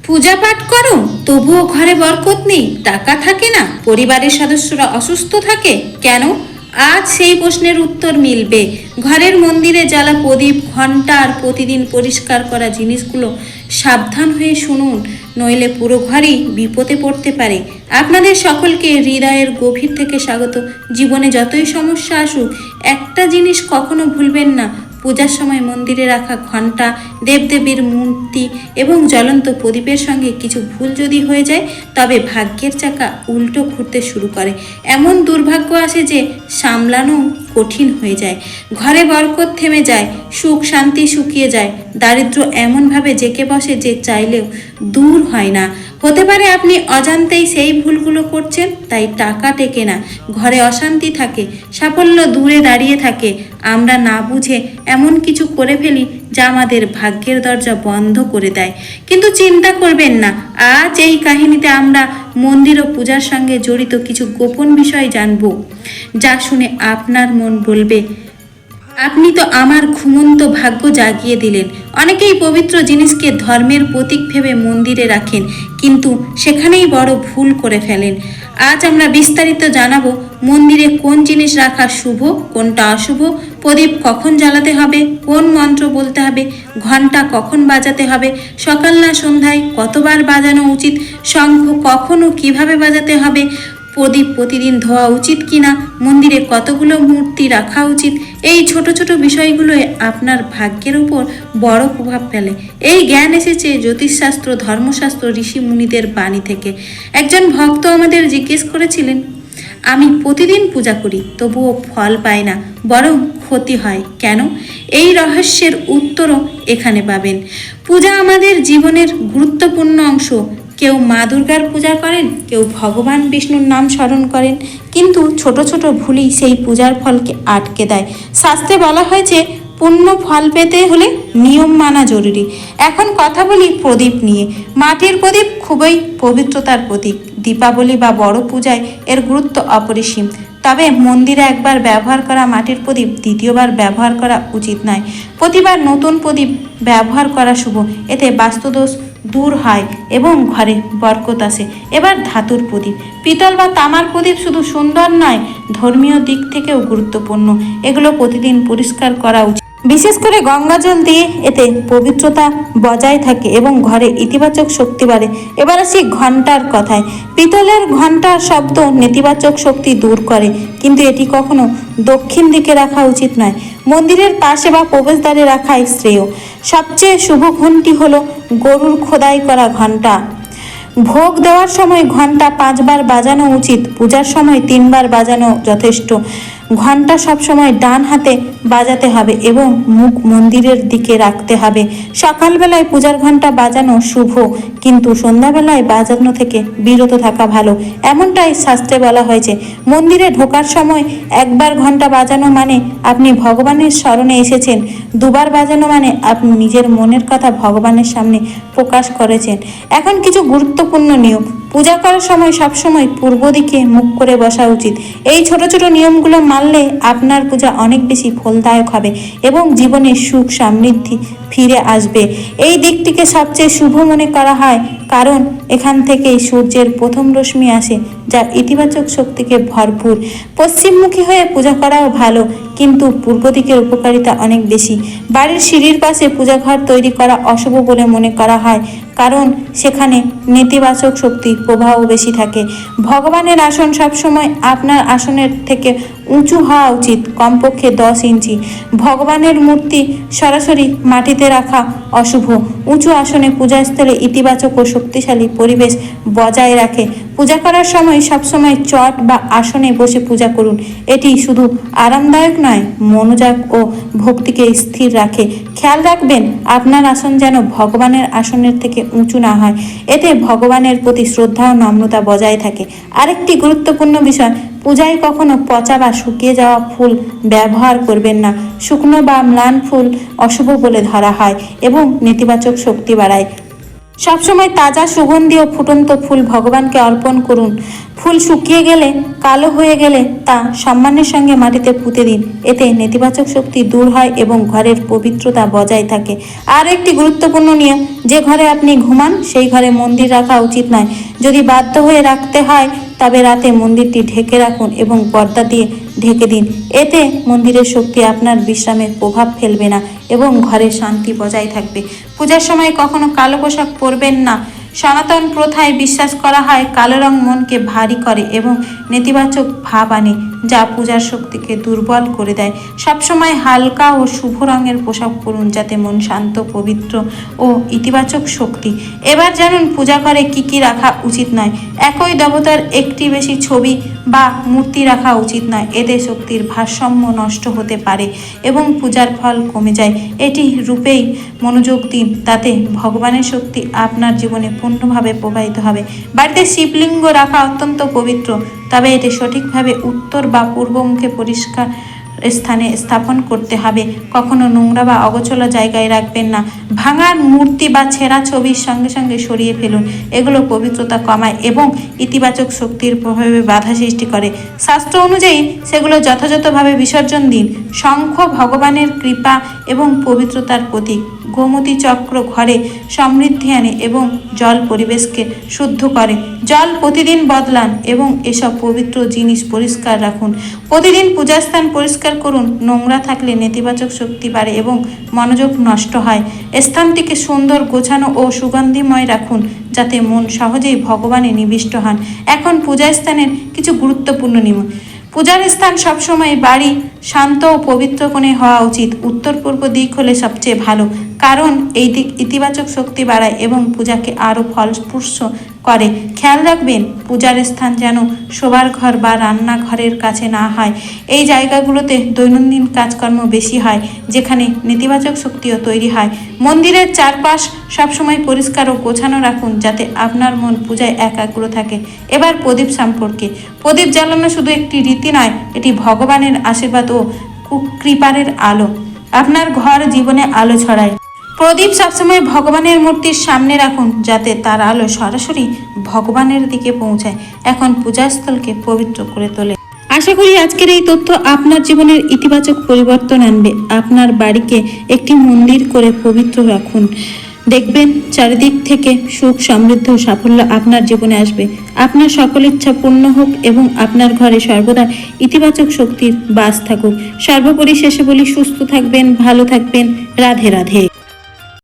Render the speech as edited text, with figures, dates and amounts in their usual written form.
পূজা পাঠ করো তবুও ঘরে বরকত নেই, টাকা থাকে না, পরিবারের সদস্যরা অসুস্থ থাকে কেন? আজ সেই প্রশ্নের উত্তর মিলবে। ঘরের মন্দিরে জ্বালা প্রদীপ, ঘণ্টা আর প্রতিদিন পরিষ্কার করা জিনিসগুলো সাবধান হয়ে শুনুন, নইলে পুরো ঘরই বিপদে পড়তে পারে। আপনাদের সকলকে হৃদয়ের গভীর থেকে স্বাগত। জীবনে যতই সমস্যা আসুক, একটা জিনিস কখনো ভুলবেন না, পূজার সময় মন্দিরে রাখা ঘণ্টা, দেবদেবীর মূর্তি এবং জ্বলন্ত প্রদীপের সঙ্গে কিছু ভুল যদি হয়ে যায়, তবে ভাগ্যের চাকা উল্টো ঘুরতে শুরু করে। এমন দুর্ভাগ্য আসে যে সামলানো কঠিন হয়ে যায়। ঘরে বরকত থেমে যায়, সুখ শান্তি শুকিয়ে যায়, দারিদ্র্য এমনভাবে জেঁকে বসে যে চাইলেও দূর হয় না। হতে পারে আপনি অজান্তেই সেই ভুলগুলো করছেন, তাই টাকা টেকে না, ঘরে অশান্তি থাকে, সাফল্য দূরে দাঁড়িয়ে থাকে। আমরা না বুঝে এমন কিছু করে ফেলি যা আমাদের ভাগ্যের দরজা বন্ধ করে দেয়। কিন্তু চিন্তা করবেন না, আজ এই কাহিনীতে আমরা মন্দির ও পূজার সঙ্গে জড়িত কিছু গোপন বিষয় জানব, যা শুনে আপনার মন বলবে, আপনি তো আমার ঘুমন্ত ভাগ্য জাগিয়ে দিলেন। অনেকেই পবিত্র জিনিসকে ধর্মের প্রতীক ভেবে মন্দিরে রাখেন, কিন্তু সেখানেই বড় ভুল করে ফেলেন। আজ আমরা বিস্তারিত জানাবো মন্দিরে কোন জিনিস রাখা শুভ, কোনটা অশুভ, প্রদীপ কখন জ্বালাতে হবে, কোন মন্ত্র বলতে হবে, ঘণ্টা কখন বাজাতে হবে, সকাল না সন্ধ্যায় কতবার বাজানো উচিত, শঙ্খ কখন ও কিভাবে বাজাতে হবে, প্রদীপ প্রতিদিন ধোয়া উচিত কিনা, মন্দিরে কতগুলো মূর্তি রাখা উচিত। এই ছোট ছোট বিষয়গুলোই আপনার ভাগ্যের উপর বড় প্রভাব ফেলে। এই জ্ঞান এসেছে জ্যোতিষশাস্ত্র, ধর্মশাস্ত্র, ঋষি মুনিদের বাণী থেকে। একজন ভক্ত আমাদের জিজ্ঞেস করেছিলেন, আমি প্রতিদিন পূজা করি তবুও ফল পাই না, বরং ক্ষতি হয় কেন? এই রহস্যের উত্তরও এখানে পাবেন। পূজা আমাদের জীবনের গুরুত্বপূর্ণ অংশ। কেউ মা দুর্গার পূজা করেন, কেউ ভগবান বিষ্ণুর নাম স্মরণ করেন, কিন্তু ছোট ছোট ভুলই সেই পূজার ফলকে আটকে দেয়। শাস্ত্রে বলা হয়েছে পূর্ণ ফল পেতে হলে নিয়ম মানা জরুরি। এখন কথা বলি প্রদীপ নিয়ে। মাটির প্রদীপ খুবই পবিত্রতার প্রতীক। দীপাবলি বা বড় পূজায় এর গুরুত্ব অপরিসীম। তবে মন্দিরে একবার ব্যবহার করা মাটির প্রদীপ দ্বিতীয়বার ব্যবহার করা উচিত নয়। প্রতিবার নতুন প্রদীপ ব্যবহার করা শুভ, এতে বাস্তুদোষ দূর হয় এবং ঘরে বরকত আসে। এবার ধাতুর প্রদীপ। পিতল বা তামার প্রদীপ শুধু সুন্দর নয়, ধর্মীয় দিক থেকেও গুরুত্বপূর্ণ। এগুলো প্রতিদিন পরিষ্কার করা উচিত, বিশেষ করে গঙ্গা জল দিয়ে। এতে পবিত্রতা বজায় থাকে এবং ঘরে ইতিবাচক শক্তি বাড়ে। এবার আসি ঘণ্টার কথায়। পিতলের ঘণ্টার শব্দ নেতিবাচক শক্তি দূর করে, কিন্তু এটি কখনো দক্ষিণ দিকে রাখা উচিত নয়। মন্দিরের পাশে বা প্রবেশদ্বারে রাখাই শ্রেয়। সবচেয়ে শুভ ঘণ্টি হলো গরুর খোদাই করা ঘণ্টা। ভোগ দেওয়ার সময় ঘণ্টা 5 বার বাজানো উচিত, পূজার সময় 3 বার বাজানো যথেষ্ট। ঘণ্টা সবসময় ডান হাতে বাজাতে হবে এবং মুখ মন্দিরের দিকে রাখতে হবে। সকালবেলায় পূজার ঘণ্টা বাজানো শুভ, কিন্তু সন্ধ্যাবেলায় বাজানো থেকে বিরত থাকা ভালো, এমনটাই শাস্ত্রে বলা হয়েছে। মন্দিরে ঢোকার সময় একবার ঘণ্টা বাজানো মানে আপনি ভগবানের স্মরণে এসেছেন, দুবার বাজানো মানে আপনি নিজের মনের কথা ভগবানের সামনে প্রকাশ করেছেন। এখন কিছু গুরুত্বপূর্ণ নিয়ম। পূজা করার সময় সবসময় পূর্ব দিকে মুখ করে বসা উচিত। এই ছোট ছোট নিয়মগুলো মানলে আপনার পূজা অনেক বেশি ফলদায়ক হবে এবং জীবনে সুখ সমৃদ্ধি ফিরে আসবে। এই দিকটিকে সবচেয়ে শুভ মনে করা হয়, কারণ এখান থেকেই সূর্যের প্রথম রশ্মি আসে, যা ইতিবাচক শক্তিকে ভরপুর। পশ্চিমমুখী হয়ে পূজা করাও ভালো, কিন্তু পূর্ব দিকের উপকারিতা অনেক বেশি। বাড়ির সিঁড়ির পাশে পূজাঘর তৈরি করা অশুভ বলে মনে করা হয়, কারণ সেখানে নেতিবাচক শক্তির প্রভাব বেশি থাকে। ভগবানের আসন সবসময় আপনার আসনের থেকে উঁচু হওয়া উচিত, কমপক্ষে 10 ইঞ্চি। ভগবানের মূর্তি সরাসরি মাটিতে রাখা অশুভ। উঁচু আসনে পূজাস্থলে ইতিবাচক ও শক্তিশালী পরিবেশ বজায় রাখে। পূজা করার সময় সবসময় চট বা আসনে বসে পূজা করুন। এটি শুধু আরামদায়ক নয়, মনোযোগ ও ভক্তিকে স্থির রাখে। খেয়াল রাখবেন আপনার আসন যেন ভগবানের আসনের থেকে উঁচু না হয়, এতে ভগবানের প্রতি শ্রদ্ধা ও নম্রতা বজায় থাকে। আরেকটি গুরুত্বপূর্ণ বিষয়, পূজায় কখনো পচা বা শুকিয়ে যাওয়া ফুল ব্যবহার করবেন না। শুকনো বা ম্লান ফুল অশুভ বলে ধরা হয় এবং নেতিবাচক শক্তি বাড়ায়। সবসময় তাজা সুগন্ধি ও ফুটন্ত ফুল ভগবানকে অর্পণ করুন। ফুল শুকিয়ে গেলে, কালো হয়ে গেলে তা সম্মানের সঙ্গে মাটিতে পুঁতে দিন। এতে নেতিবাচক শক্তি দূর হয় এবং ঘরের পবিত্রতা বজায় থাকে। আর একটি গুরুত্বপূর্ণ নিয়ম, যে ঘরে আপনি ঘুমান সেই ঘরে মন্দির রাখা উচিত নয়। যদি বাধ্য হয়ে রাখতে হয় তবে রাতে মন্দিরটি ঢেকে রাখুন এবং পর্দা দিয়ে ঢেকে দিন। এতে মন্দিরের শক্তি আপনার বিশ্রামের প্রভাব ফেলবে না এবং ঘরে শান্তি বজায় থাকবে। পূজার সময় কখনো কালো পোশাক পরবেন না। সনাতন প্রথায় বিশ্বাস করা হয় কালো রং মনকে ভারী করে এবং নেতিবাচক ভাব আনে, যা পূজার শক্তিকে দুর্বল করে দেয়। সবসময় হালকা ও শুভ রঙের পোশাক পরুন যাতে মন শান্ত, পবিত্র ও ইতিবাচক শক্তি। এবার জানুন পূজা ঘরে কি কি রাখা উচিত নয়। একই দেবতার একটি বেশি ছবি বা মূর্তি রাখা উচিত নয়। এতে শক্তির ভারসাম্য নষ্ট হতে পারে এবং পূজার ফল কমে যায়। এটি রূপেই মনোযোগ দিন, তাতে ভগবানের শক্তি আপনার জীবনে পূর্ণভাবে প্রবাহিত হবে। বাড়িতে শিবলিঙ্গ রাখা অত্যন্ত পবিত্র, তবে এটি সঠিকভাবে উত্তর বা পূর্বমুখে পরিষ্কার স্থানে স্থাপন করতে হবে। কখনো নোংরা বা অগোছালো জায়গায় রাখবেন না। ভাঙার মূর্তি বা ছেঁড়া ছবির সঙ্গে সঙ্গে সরিয়ে ফেলুন। এগুলো পবিত্রতা কমায় এবং ইতিবাচক শক্তির প্রভাবে বাধা সৃষ্টি করে। শাস্ত্র অনুযায়ী সেগুলো যথাযথভাবে বিসর্জন দিন। শঙ্খ ভগবানের কৃপা এবং পবিত্রতার প্রতীক। গোমতী চক্র ঘরে সমৃদ্ধি আনে এবং জল পরিবেশকে শুদ্ধ করে। জল প্রতিদিন বদলান এবং এসব পবিত্র জিনিস পরিষ্কার রাখুন। প্রতিদিন পূজাস্থান পরিষ্কার করুন। নোংরা থাকলে নেতিবাচক শক্তি বাড়ে এবং মনোযোগ নষ্ট হয়। স্থানটিকে সুন্দর, গোছানো ও সুগন্ধিময় রাখুন যাতে মন সহজেই ভগবানে নিবিষ্ট হন। এখন পূজাস্থানের কিছু গুরুত্বপূর্ণ নিয়ম। পূজার স্থান সবসময় বাড়ি শান্ত ও পবিত্র কোণে হওয়া উচিত। উত্তর পূর্ব দিক হলে সবচেয়ে ভালো, কারণ এই দিক ইতিবাচক শক্তি বাড়ায় এবং পূজাকে আরও ফলপ্রসূ করে। খেয়াল রাখবেন পূজার স্থান যেন শোবার ঘর বা রান্নাঘরের কাছে না হয়। এই জায়গাগুলোতে দৈনন্দিন কাজকর্ম বেশি হয়, যেখানে নেতিবাচক শক্তিও তৈরি হয়। মন্দিরের চারপাশ সবসময় পরিষ্কার ও গোছানো রাখুন যাতে আপনার মন পূজায় একাগ্র থাকে। এবার প্রদীপ সম্পর্কে। প্রদীপ জ্বালানো শুধু একটি রীতি নয়, এটি ভগবানের আশীর্বাদ ও কৃপার আলো। আপনার ঘর জীবনে আলো ছড়ায়। প্রদীপ সবসময় ভগবানের মূর্তির সামনে রাখুন যাতে তার আলো সরাসরি ভগবানের দিকে পৌঁছায়। এখন পূজাস্থলকে পবিত্র করে তোলে। আশা করি আজকের এই তথ্য আপনার জীবনের ইতিবাচক পরিবর্তন আনবে। আপনার বাড়িকে একটি মন্দির করে পবিত্র রাখুন। দেখবেন চারিদিক থেকে সুখ, সমৃদ্ধ ও সাফল্য আপনার জীবনে আসবে। আপনার সকল ইচ্ছা পূর্ণ হোক এবং আপনার ঘরে সর্বদা ইতিবাচক শক্তির বাস থাকুক। সর্বোপরি শেষে বলি, সুস্থ থাকবেন, ভালো থাকবেন। রাধে রাধে।